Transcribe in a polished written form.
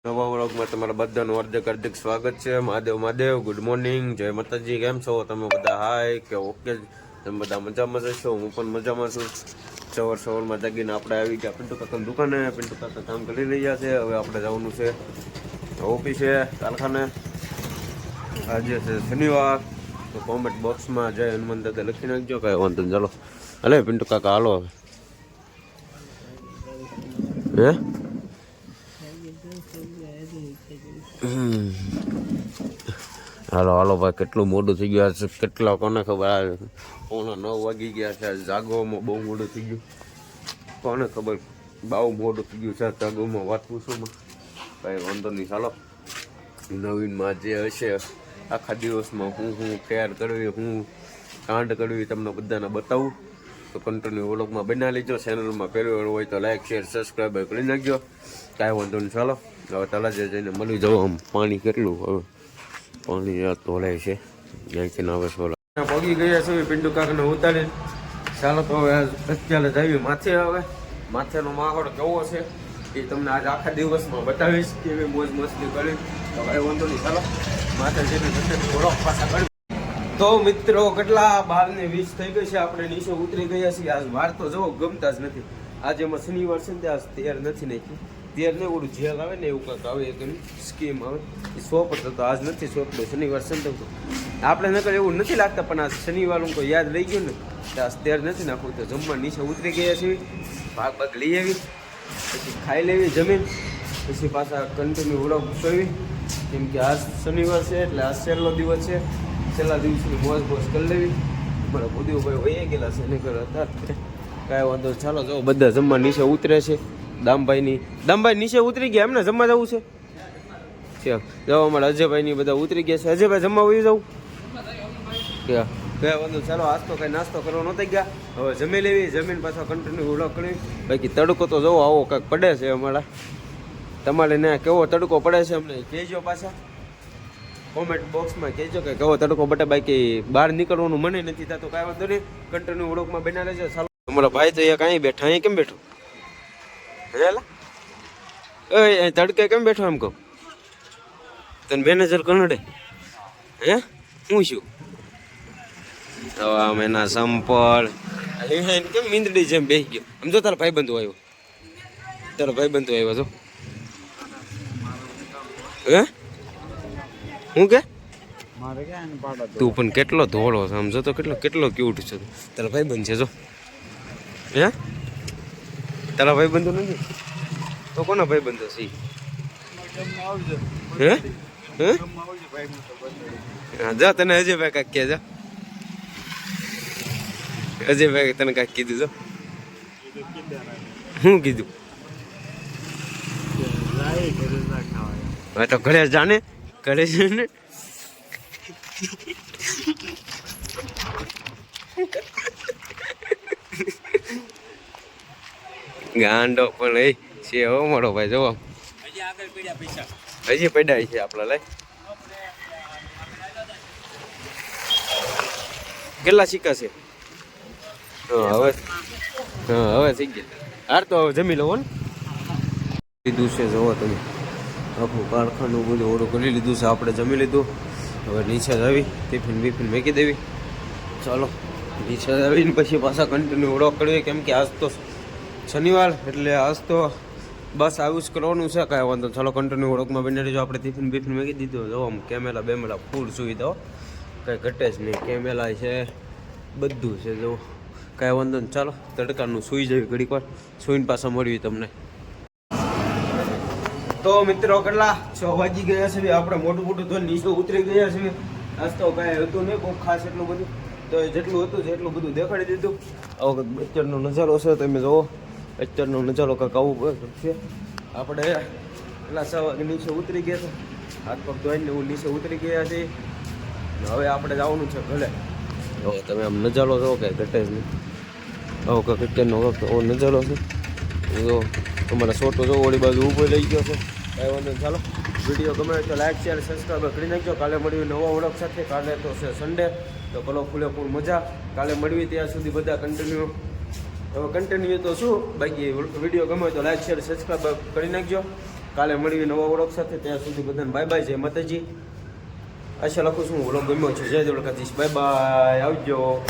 નવા વ્લોગમાં તમારા બધાનું હાર્દિક સ્વાગત છે। મહાદેવ ગુડ મોર્નિંગ, જય માતાજી। કેમ છો તમે બધા? હાય કે ઓકે? તમે બધા મજામાં જશો? હું પણ મજામાં છું। સવારમાં જાગીને આપણે આવી ગયા પિન્ટુ કાકાની દુકાને। પિન્ટુ કાકા કામ કરી રહ્યા છે। હવે આપણે જવાનું છે ઓફિસે, કારખાને। આજે છે શનિવાર, તો કોમેન્ટ બોક્સમાં જય હનુમાન દાદા લખી નાખજો, કાંઈ વાંધો નહીં। ચાલો હલે પિન્ટુ કાકા, હાલો હવે। હાલો ભાઈ, કેટલું મોડું થઈ ગયું છે, કેટલા કોને ખબર? 9:15 વાગી ગયા છે। જાગવામાં બહુ મોડું થઈ ગયું, કોને ખબર? બહુ મોડું થઈ ગયું છે જાગવામાં, વાત પૂછોમાં। કાંઈ વાંધો નહીં, ચાલો નવીનમાં જે હશે આખા દિવસમાં હું કેર કરવી, હું કાંડ કરવી, તમને બધાને બતાવું। તો કન્ટિન્યુ વ્લોગમાં બના લેજો। ચેનલમાં પહેલી વાર હોય તો લાઈક શેર સબસ્ક્રાઈબ કરી નાખજો, કાંઈ વાંધો નહીં। ચાલો હવે તળાજે જઈને મળી જાવ। આમ પાણી કેટલું, હવે પાણી તોલે છે ત્યાંથી હવે સોલા પગી ગયા છે પિન્ટુ કાકાને ઉતારીને। ચાલો તો હવે અત્યારે જઈએ માથે। હવે માથેનો માહોલ કેવો છે એ તમને આજ આખા દિવસમાં બતાવીશ, કેવી મોજ મસ્તી કરી। તો કાંઈ વાંધો નહીં, ચાલો માથે જઈને થોડોક પાછા કરી। તો મિત્રો કેટલા 12:20 થઈ ગઈ છે, આપણે નીચે ઉતરી ગયા છીએ। આજ વાર તો જવો ગમતા જ નથી। આજે એમાં શનિવાર છે ને, આજ તૈયાર નથી નાખી। તૈયાર નહીં, ઓલું જેલ આવે ને એવું કંઈક આવે, એક સ્કીમ આવે, એ સોંપ હતો તો આજ નથી સોંપડો। શનિવાર છે ને, આપણે નકર એવું નથી લાગતા, પણ આ શનિવાર હું કોઈ યાદ રહી ગયું ને, આજ તૈયાર નથી નાખવું। તો જમવા નીચે ઉતરી ગયા છીએ, ભાગ લઈ આવી, પછી ખાઈ લેવી જમીન, પછી પાછા કન્ટિન્યુ વ્લોગ જોઈ, કેમ કે આજ શનિવાર છે એટલે આજ છેલ્લો દિવસ છે। છેલ્લા દિવસની મોજ કરી લેવી। મારા ભૂદેવભાઈ વહી ગયેલા છે એને ઘર હતા, કાંઈ વાંધો। ચાલો જો બધા જમવા નીચે ઉતરે છે। દામભાઈ નીચે ઉતરી ગયા એમને જમવા જવું છે? જો અમારા અજયભાઈની બધા ઉતરી ગયા છે। અજયભાઈ જમવા વહી જવું કયા વાંધો। ચાલો આજ તો કાંઈ નાસ્તો કરવા નહોતા ગયા, હવે જમી લેવી, જમીન પાછા કન્ટિન્યુ વ્લોગ કરવી। બાકી તડકો તો જોવો આવો કાંઈક પડે છે અમારા, તમારે ને કેવો તડકો પડે છે અમને કહેજો, પાછા કોમેન્ટ બોક્સમાં કહેજો કે કેવો તડકો બટે। બાકી બહાર નીકળવાનું મને નથી થતું, કાંઈ વાંધો નહીં, કન્ટિન્યુ વ્લોગમાં બના રહેજો। ચાલો અમારા ભાઈ તો અહીંયા કાંઈ બેઠા, અહીંયા કેમ બેઠો? હેલા એ તડકે કેમ બેઠો એમ કહું તને? મેનેજર કનડે હે? હું છું તો આમ એના સંપલ કેમ મીંદડી જેમ બેસી ગયો? આમ જો તારા ભાઈબંધુ આવ્યો, તારા ભાઈબંધુ આવ્યો છો હે? હું કે તું પણ કેટલો ધોળો છે, આમ જો તો કેટલો ક્યુટ છે। તારા ભાઈબંધ છે જો, હે? તારા ભાઈબંધુ નથી તો કોના ભાઈબંધો છે? હે હે જા તને અજયભાઈ કાંઈક કે જા, અજયભાઈ તને કાંઈક કીધું જો? શું કીધું? તો ઘરે જાને, ઘરે જાને ગાંડો પણ એ છે હો મારો ભાઈ, જોવો હજી પડ્યા છે આપણા। લઈ કેટલા સિક્કા છે? હવે થઈ ગયા હાર, તો હવે જમી લો ને લીધું છે। જોવો તમે આખું કારખાનું બધું ઓળું કરી લીધું છે, આપણે જમી લીધું। હવે નીચે આવી ટિફિન બીફિન મેકી દેવી। ચાલો નીચે આવીને પછી પાછા કન્ટિન્યુ વ્લોગ કરવી, કેમ કે આજ તો શનિવાર એટલે આજ તો બસ આવું જ કરવાનું છે, કાંઈ વાંધો। ચાલો કન્ટિન્યુ વ્લોગમાં બની રહેજો। આપણે ટિફિન બીફિન મેકી દીધું, જો આમ કેમેરા બેમેરા ફૂલ સુવિધાઓ, કાંઈ ઘટે જ નહીં, કેમેરા છે બધું છે, જો કાંઈ વાંધો નહીં। ચાલો તડકાનું સૂઈ જવી ઘડીક વાર, સૂઈને પાછા મળવી તમને। તો મિત્રો કેટલા 6 વાગી ગયા છે, આપણે મોટું તો નીચે ઉતરી ગયા છે। આજ તો કાંઈ હતું નહીં બહુ ખાસ એટલું બધું, તો જેટલું હતું એટલું બધું દેખાડી દીધું। આવો કંઈક અત્યારનો નજારો છે, તમે જુઓ અત્યારનો નજારો કંઈક આવું છે। આપણે એટલા 6 વાગે નીચે ઉતરી ગયા છે, હાથ પગ ધોઈને હું નીચે ઉતરી ગયા છે। હવે આપણે જવાનું છે ઘરે। તો તમે આમ નજારો જો કે ઘટે જ નહીં, આવો કંઈક અત્યારનો નજારો છે। જો તમારા છોટો જો ઓળી બાજુ ઊભો લઈ ગયો છે, કાંઈ વાંધો નહીં। ચાલો વિડીયો ગમે તો લાઈક શેર સબસ્ક્રાઈબ કરી નાખજો। કાલે મળવી નવા વ્લોગ સાથે, કાલે તો છે સન્ડે, તો કરો ફૂલ મજા। કાલે મળવી ત્યાં સુધી બધા કન્ટિન્યુ તો શું બાકી વિડીયો ગમે તો લાઈક શેર સબસ્ક્રાઈબ કરી નાખજો। કાલે મળીએ નવા વ્લોગ સાથે. ત્યાં સુધી બધાને બાય બાય, જય માતાજી. આશા રાખું છું વ્લોગ ગમ્યો છે. જય દ્વારકાધીશ, બાય બાય, આવજો.